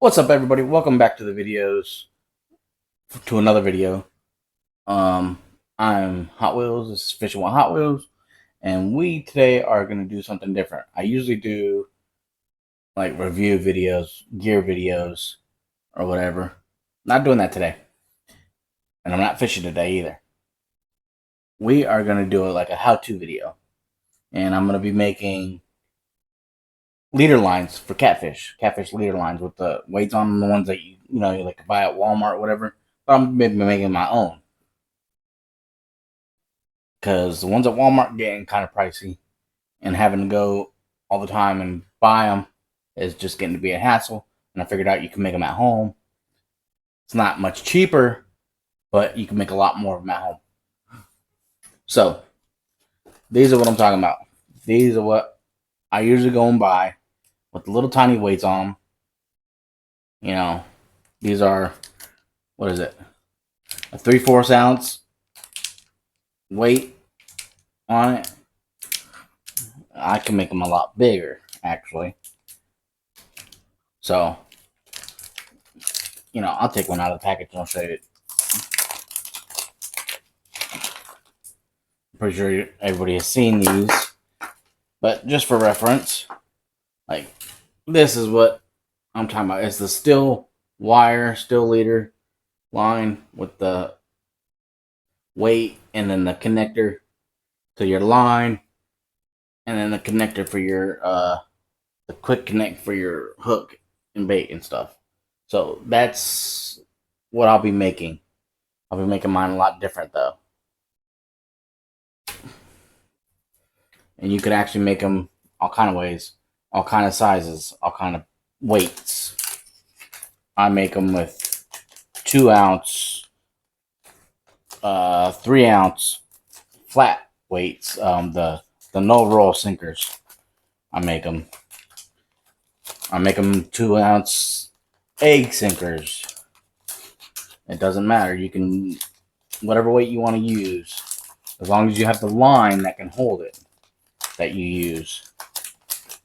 What's up, everybody? Welcome back to the videos, to another video. I'm Hot Wheels. This is Fishing with Hot Wheels, and we today are going to do something different. I usually do like review videos, gear videos, or whatever. Not doing that today, and I'm not fishing today either. We are going to do it like a how-to video, and I'm going to be making leader lines for catfish leader lines with the weights on them, the ones that you like buy at Walmart or whatever. But I'm maybe making my own because the ones at Walmart getting kind of pricey, and having to go all the time and buy them is just getting to be a hassle. And I figured out you can make them at home. It's not much cheaper, but you can make a lot more of them at home. So these are what I'm talking about. These are what I usually go and buy with the little tiny weights on them. You know, these are, what is it? A 3/4 ounce weight on it. I can make them a lot bigger, actually. So, I'll take one out of the package and I'll show you. I'm pretty sure everybody has seen these, but just for reference, like, this is what I'm talking about. It's the steel wire, steel leader line with the weight, and then the connector to your line, and then the connector for your the quick connect for your hook and bait and stuff. So that's what I'll be making. I'll be making mine a lot different though. And you could actually make them all kind of ways, all kind of sizes, all kind of weights. I make them with 2 ounce, 3 ounce flat weights. The no roll sinkers. I make them 2 ounce egg sinkers. It doesn't matter. You can, whatever weight you want to use, as long as you have the line that can hold it, that you use.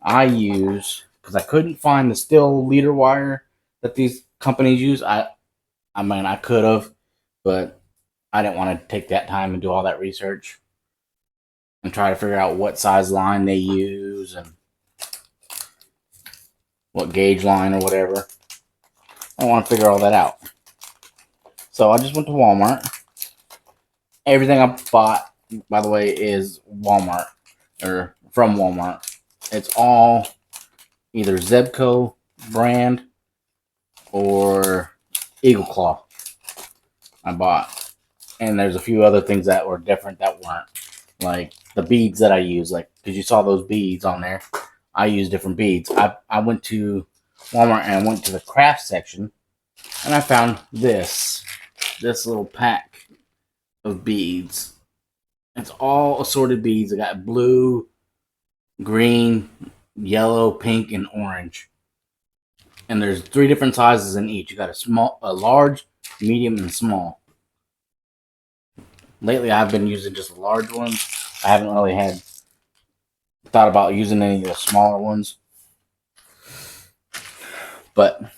I use, because I couldn't find the steel leader wire that these companies use. I mean, I could have, but I didn't want to take that time and do all that research and try to figure out what size line they use and what gauge line or whatever. I want to figure all that out. So I just went to Walmart. Everything I bought, by the way, is Walmart, or from Walmart. It's all either Zebco brand or Eagle Claw I bought. And there's a few other things that were different that weren't. Like the beads that I use, like, because you saw those beads on there. I use different beads. I went to Walmart and I went to the craft section, and I found this little pack of beads. It's all assorted beads. I got blue, green, yellow, pink, and orange. And there's 3 different sizes in each. You got a large, medium, and small. Lately, I've been using just the large ones. I haven't really thought about using any of the smaller ones. But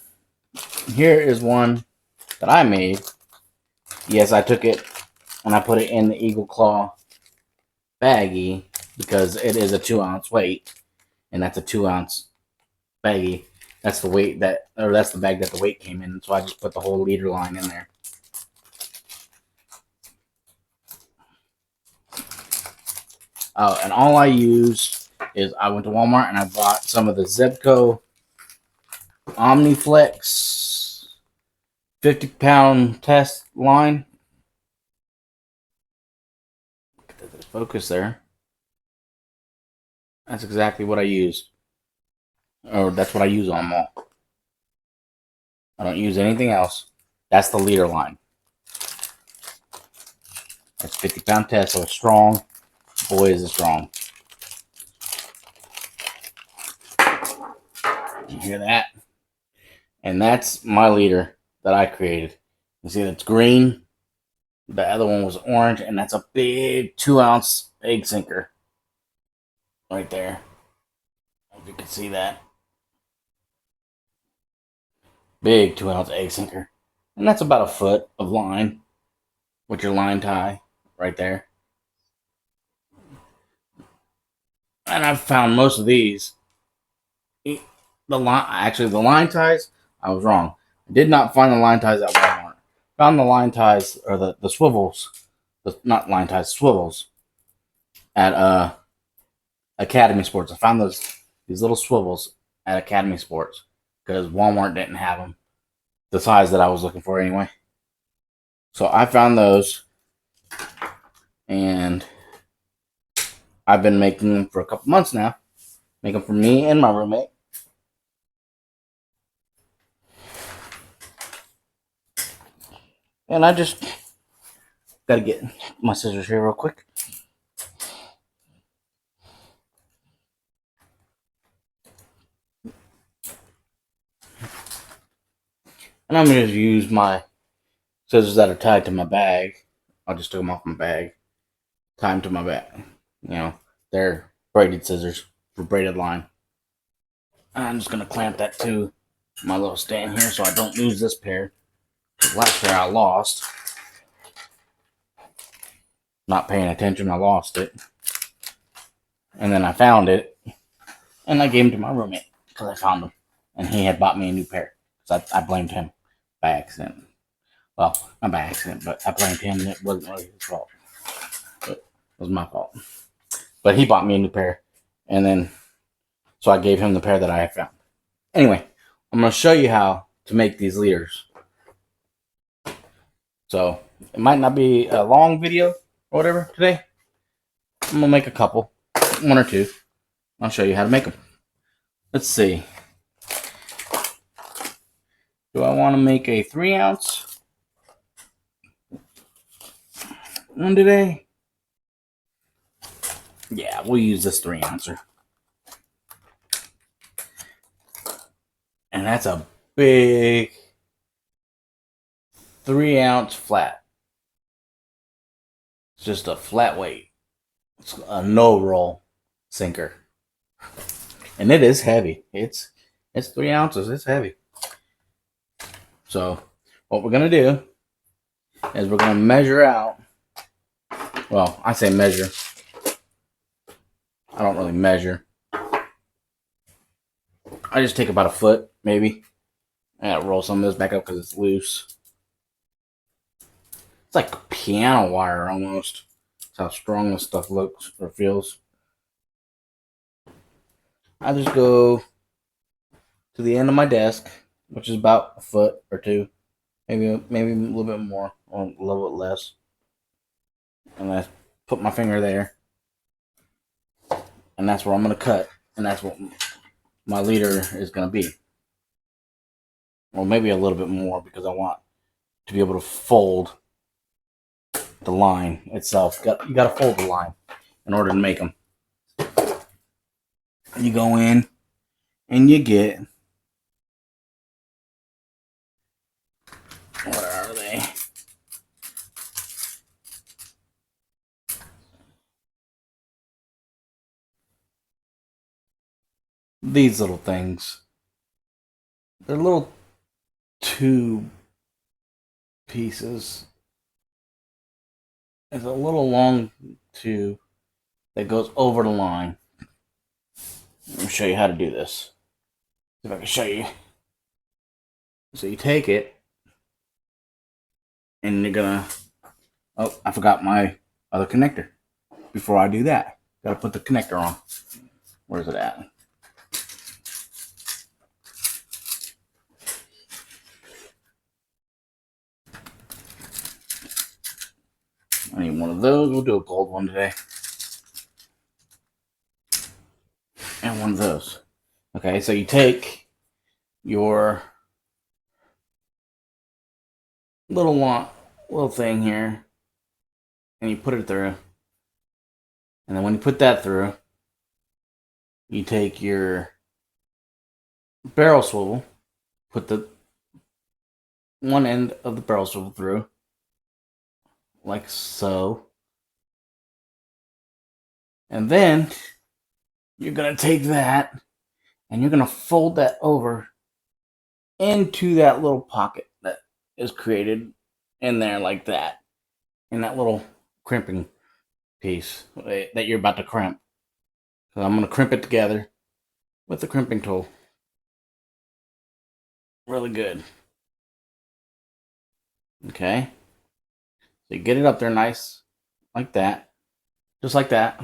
here is one that I made. Yes, I took it and I put it in the Eagle Claw baggie because it is a 2 ounce weight, and that's a 2 ounce baggie. That's the weight that's the bag that the weight came in. So I just put the whole leader line in there. And all I use is I went to Walmart and I bought some of the Zebco Omniflex 50-pound test line. Get the focus there. That's exactly what I use. Or that's what I use on them all. I don't use anything else. That's the leader line. That's 50-pound test, so it's strong. Boy, is it strong. You hear that? And that's my leader that I created. You see that's green. The other one was orange, and that's a big 2 ounce egg sinker. Right there. If you can see that. Big 2 ounce egg sinker. And that's about a foot of line with your line tie right there. And I've found most of these. The line ties, I was wrong. I did not find the line ties at Walmart. Found the line ties, or the swivels, not line ties, swivels at Academy Sports. I found these little swivels at Academy Sports because Walmart didn't have them the size that I was looking for anyway. So I found those, and I've been making them for a couple months now. Make them for me and my roommate. And I just gotta get my scissors here real quick. And I'm going to use my scissors that are tied to my bag. I'll just take them off my bag. Tie them to my bag. You know, they're braided scissors for braided line. And I'm just going to clamp that to my little stand here so I don't lose this pair. The last pair I lost. Not paying attention, I lost it. And then I found it. And I gave them to my roommate because I found them. And he had bought me a new pair. So I blamed him by accident. Well, not by accident, but I blamed him and it wasn't really his fault. It was my fault. But he bought me a new pair. And then, so I gave him the pair that I had found. Anyway, I'm going to show you how to make these leaders. So, it might not be a long video or whatever today. I'm going to make a couple, one or two. I'll show you how to make them. Let's see. Do I want to make a 3 ounce one today? Yeah, we'll use this 3 ouncer. And that's a big 3 ounce flat. It's just a flat weight. It's a no roll sinker. And it is heavy. It's 3 ounces. It's heavy. So what we're going to do is we're going to measure out. Well, I say measure. I don't really measure. I just take about a foot, maybe. And I roll some of this back up because it's loose. It's like piano wire almost. That's how strong this stuff looks or feels. I just go to the end of my desk, which is about a foot or two, maybe a little bit more or a little bit less. And I put my finger there, and that's where I'm going to cut, and that's what my leader is going to be. Or maybe a little bit more because I want to be able to fold the line itself. You got to fold the line in order to make them. You go in and you get, where are they? These little things. They're little tube pieces. It's a little long tube that goes over the line. Let me show you how to do this. See if I can show you. So you take it, and you're gonna. Oh, I forgot my other connector. Before I do that, gotta put the connector on. Where's it at? I need one of those. We'll do a gold one today. And one of those. Okay, so you take your little thing here, and you put it through. And then when you put that through, you take your barrel swivel, put the one end of the barrel swivel through, like so. And then you're going to take that and you're going to fold that over into that little pocket that is created in there like that, in that little crimping piece that you're about to crimp. So I'm going to crimp it together with the crimping tool. Really good. Okay. So you get it up there nice, like that. Just like that.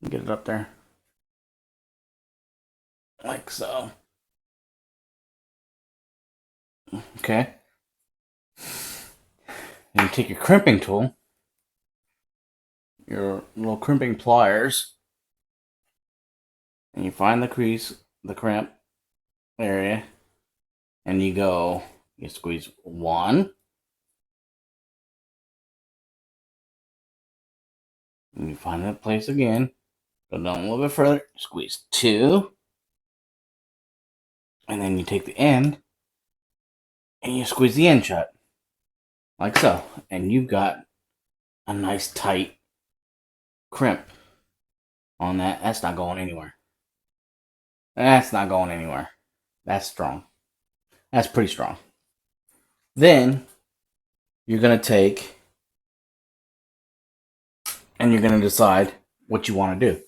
Get it up there. Like so. Okay. And you take your crimping tool, your little crimping pliers, and you find the crease, the crimp area, and you squeeze one, and you find that place again, go down a little bit further, squeeze two, and then you take the end, and you squeeze the end shut, like so, and you've got a nice tight crimp on that. That's not going anywhere. That's not going anywhere. That's strong. That's pretty strong. Then you're going to take and you're going to decide what you want to do.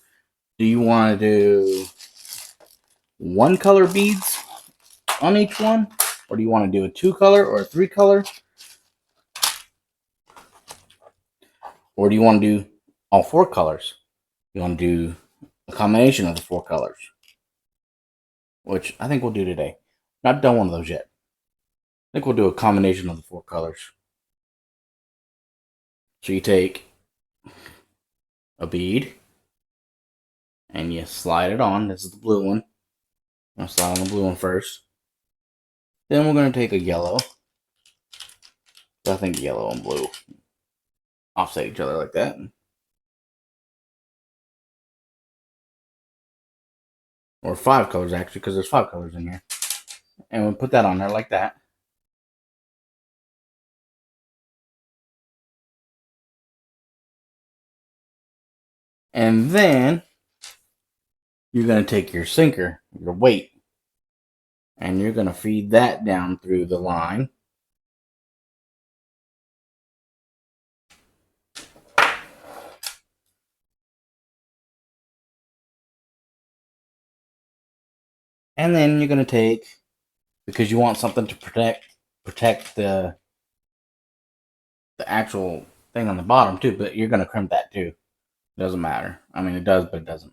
Do you want to do one color beads on each one? Or do you want to do a 2-color or a 3-color? Or do you want to do all 4 colors? You want to do a combination of the 4 colors, which I think we'll do today. Not done one of those yet. I think we'll do a combination of the 4 colors. So you take a bead and you slide it on. This is the blue one. I'll slide on the blue one first. Then we're going to take a yellow. I think yellow and blue offset each other like that. Or 5 colors actually, because there's 5 colors in here. And we'll put that on there like that. And then you're going to take your sinker, your weight, and you're going to feed that down through the line. And then you're going to take, because you want something to protect the actual thing on the bottom too, but you're going to crimp that too. It doesn't matter. I mean, it does, but it doesn't.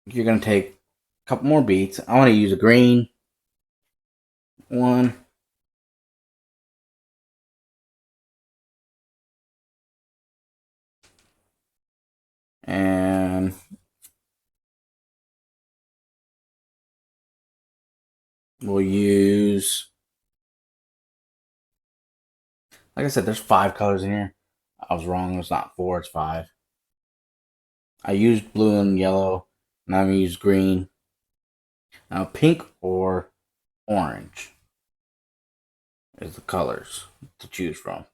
You're going to take a couple more beads. I want to use a green one. And we'll use, like I said, there's 5 colors in here. I was wrong. It's not 4, it's 5. I used blue and yellow. Now I'm going to use green. Now pink or orange is the colors to choose from.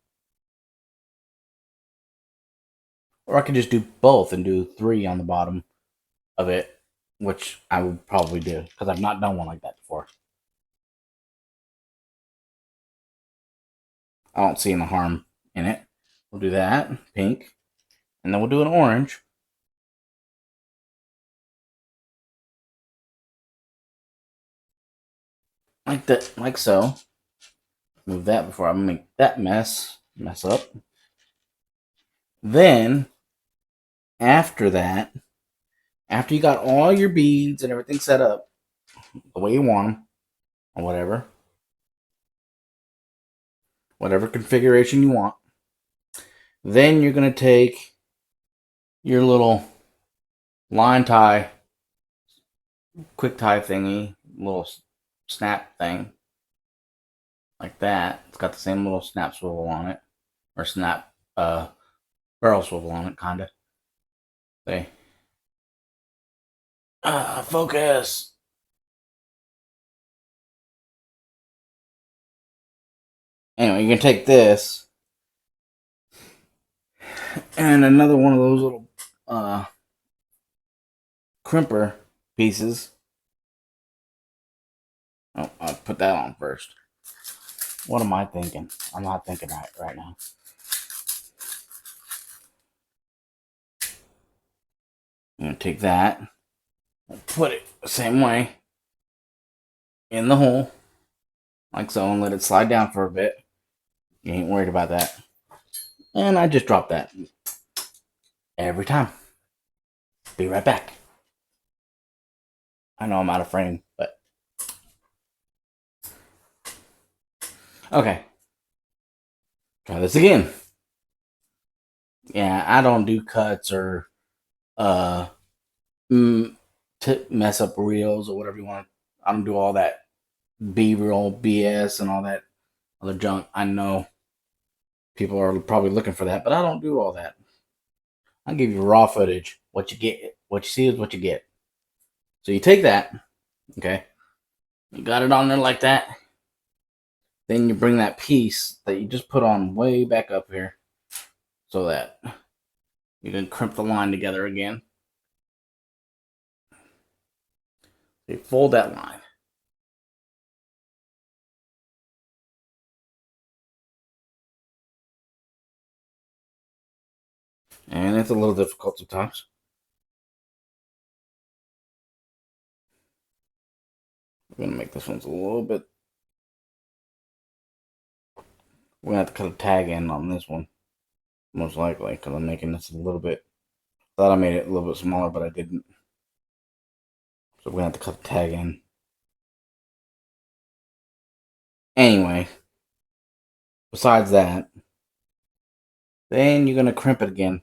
Or I could just do both and do 3 on the bottom of it, which I would probably do because I've not done one like that before. I don't see any harm in it. We'll do that, pink, and then we'll do an orange. Like that, like so. Move that before I make that mess up. Then, after that, after you got all your beads and everything set up the way you want them, or whatever configuration you want, then you're going to take your little line tie, quick tie thingy, little snap thing, like that. It's got the same little snap swivel on it, or snap barrel swivel on it, kind of. Say, focus. Anyway, you can take this and another one of those little crimper pieces. Oh, I'll put that on first. What am I thinking? I'm not thinking right now. I'm going to take that, put it the same way in the hole, like so, and let it slide down for a bit. You ain't worried about that. And I just drop that every time. Be right back. I know I'm out of frame, but okay. Try this again. Yeah, I don't do cuts or mess up reels or whatever you want. I don't do all that B-roll BS and all that other junk. I know people are probably looking for that, but I don't do all that. I give you raw footage. What you get, what you see is what you get. So you take that, okay? You got it on there like that. Then you bring that piece that you just put on way back up here so that you can crimp the line together again. You fold that line. And it's a little difficult sometimes. We're going to make this one's a little bit. We're going to have to cut a tag in on this one. Most likely, because I'm making this a little bit. Thought I made it a little bit smaller, but I didn't. So we're going to have to cut a tag in. Anyway, besides that, then you're going to crimp it again.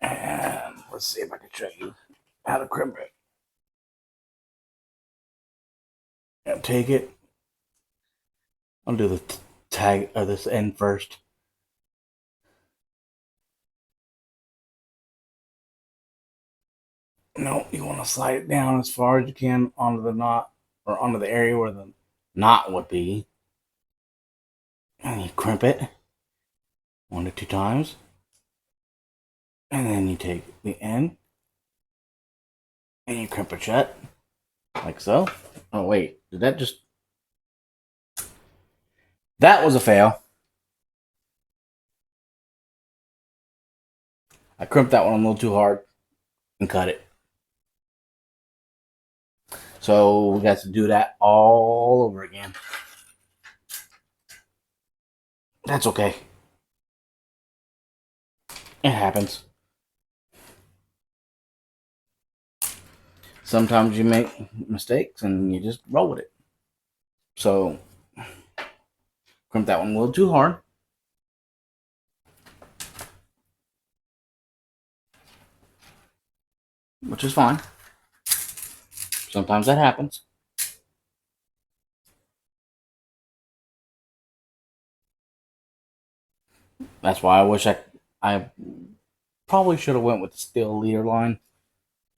And let's see if I can show you how to crimp it. And take it. I'll do the tag of this end first. No, you want to slide it down as far as you can onto the knot or onto the area where the knot would be. And you crimp it 1 to 2 times. And then you take the end and you crimp it shut like so. Oh, wait, did that just. That was a fail. I crimped that one a little too hard and cut it. So we got to do that all over again. That's okay. It happens. Sometimes you make mistakes and you just roll with it. So, crimp that one a little too hard. Which is fine. Sometimes that happens. That's why I wish I probably should have went with the steel leader line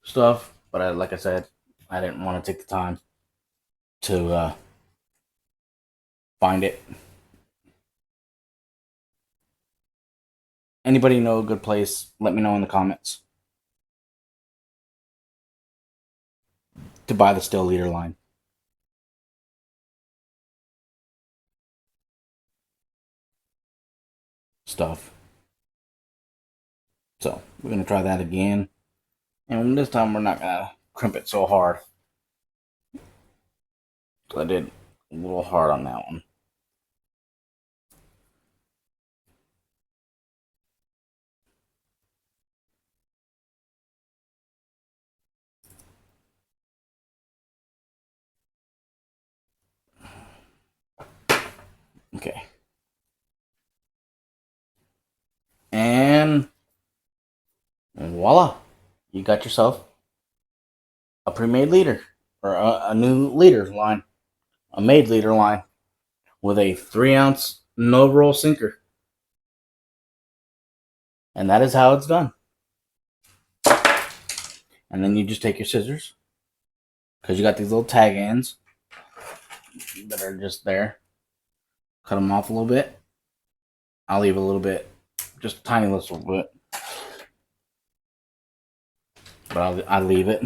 stuff, but like I said, I didn't want to take the time to find it. Anybody know a good place? Let me know in the comments to buy the steel leader line stuff. So we're gonna try that again, and this time we're not gonna crimp it so hard. So I did a little hard on that one. Okay. And voila, you got yourself a pre-made leader or a new leader line, a made leader line with a 3-ounce no roll sinker. And that is how it's done. And then you just take your scissors, because you got these little tag ends that are just there. Cut them off a little bit. I'll leave a little bit, just a tiny little bit. But I'll leave it.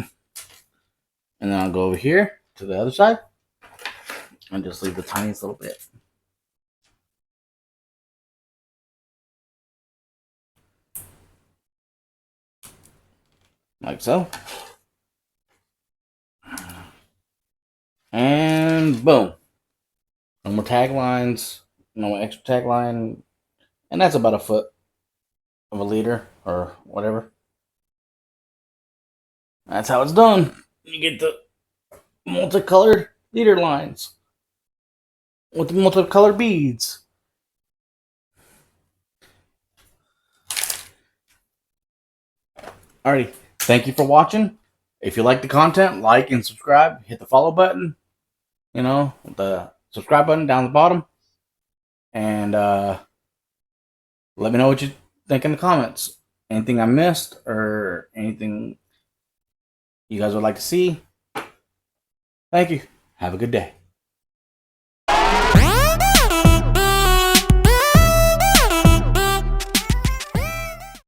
And then I'll go over here to the other side and just leave the tiniest little bit. Like so. And boom. No more taglines, no more extra tagline. And that's about a foot of a leader or whatever. That's how it's done. You get the multicolored leader lines with the multicolored beads. Alrighty, thank you for watching. If you like the content, like and subscribe. Hit the follow button. You know, the subscribe button down the bottom. And let me know what you think in the comments. Anything I missed or anything you guys would like to see. Thank you. Have a good day.